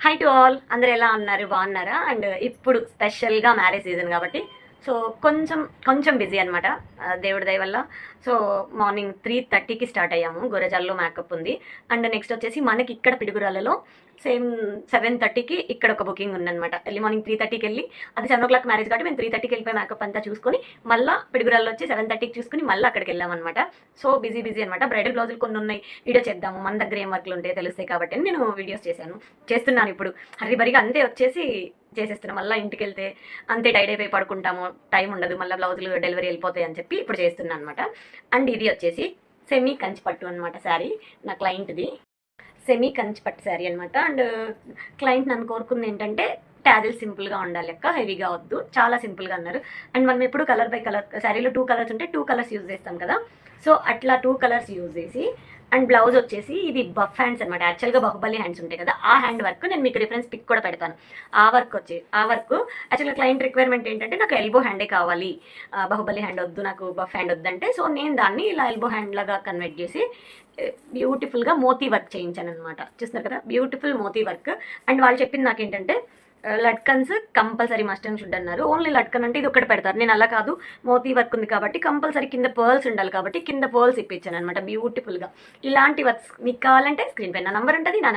Hi to all, అందరు ఎలా ఉన్నారు? బాగున్నారా? అండ్ ఇప్పుడు స్పెషల్గా మ్యారేజ్ సీజన్ కాబట్టి సో కొంచెం కొంచెం బిజీ అనమాట, దేవుడి దయ వల్ల. సో మార్నింగ్ 3:30కి స్టార్ట్ అయ్యాము. గురజాల్లో మేకప్ ఉంది. అండ్ నెక్స్ట్ వచ్చేసి మనకి ఇక్కడ పిడుగురాలలో సేమ్ 7:30కి ఇక్కడ ఒక బుకింగ్ ఉందన్నమాట. ఎర్లీ మార్నింగ్ 3:30కి వెళ్ళి, అది 7 o'clock మ్యారేజ్ కాబట్టి మేము 3:30కి వెళ్ళిపోయి మేకప్ అంతా చూసుకొని మళ్ళీ పిడుగురాల్లో వచ్చి 7:30కి చూసుకుని మళ్ళీ అక్కడికి వెళ్ళామన్నమాట. సో బిజీ బిజీ అనమాట. బ్రైడల్ బ్లౌజులు కొన్ని ఉన్నాయి, వీడియో చేద్దాము, మన దగ్గర ఏం వర్క్లు ఉంటాయో తెలుస్తాయి కాబట్టి నేను వీడియోస్ చేస్తున్నాను. ఇప్పుడు హరిబరిగా అంతే వచ్చేసి చేసేస్తున్నాం. మళ్ళీ ఇంటికి వెళ్తే అంతే టైడ్ అయిపోయి పడుకుంటాము, టైం ఉండదు, మళ్ళీ బ్లౌజులు డెలివరీ వెళ్ళిపోతాయి అని చెప్పి ఇప్పుడు చేస్తున్నాను అనమాట. అండ్ ఇది వచ్చేసి సెమీ కంచి పట్టు అనమాట శారీ, నా క్లయింట్ది. సెమీ కంచి పట్టు శారీ అనమాట. అండ్ క్లయింట్ నన్ను కోరుకుంది ఏంటంటే ట్యాజిల్ సింపుల్గా ఉండాలి అక్క, హెవీగా వద్దు, చాలా సింపుల్గా అన్నారు. అండ్ మనం ఎప్పుడు కలర్ బై కలర్, శారీలో 2 కలర్స్ ఉంటే 2 కలర్స్ యూజ్ చేస్తాం కదా. సో అట్లా 2 కలర్స్ యూజ్ చేసి, అండ్ బ్లౌజ్ వచ్చేసి ఇది బఫ్ హ్యాండ్స్ అనమాట. యాక్చువల్గా బాహుబలి హ్యాండ్స్ ఉంటాయి కదా, ఆ హ్యాండ్ వర్క్ నేను మీకు రిఫరెన్స్ పిక్ కూడా పెడతాను. ఆ వర్క్ యాక్చువల్గా క్లయింట్ రిక్వైర్మెంట్ ఏంటంటే నాకు ఎల్బో హ్యాండే కావాలి, బాహుబలి హ్యాండ్ వద్దు, నాకు బఫ్ హ్యాండ్ వద్దంటే, సో నేను దాన్ని ఇలా ఎల్బో హ్యాండ్ లాగా కన్వర్ట్ చేసి బ్యూటిఫుల్గా మోతీ వర్క్ చేయించాను అనమాట. చూస్తున్నారు కదా, బ్యూటిఫుల్ మోతీ వర్క్. అండ్ వాళ్ళు చెప్పింది నాకు ఏంటంటే latkans compulsory must and should అన్నారు. ఓన్లీ లట్కన్ అంటే ఇది ఒకటి పెడతారు, నేను అలా కాదు, మోతీ వర్క్ ఉంది కాబట్టి కంపల్సరీ కింద పర్ల్స్ ఉండాలి కాబట్టి కింద పర్ల్స్ ఇప్పించాను అనమాట బ్యూటిఫుల్గా. ఇలాంటి వర్క్స్ మీకు కావాలంటే స్క్రీన్ పైన నా నంబర్ ఉంటుంది, నా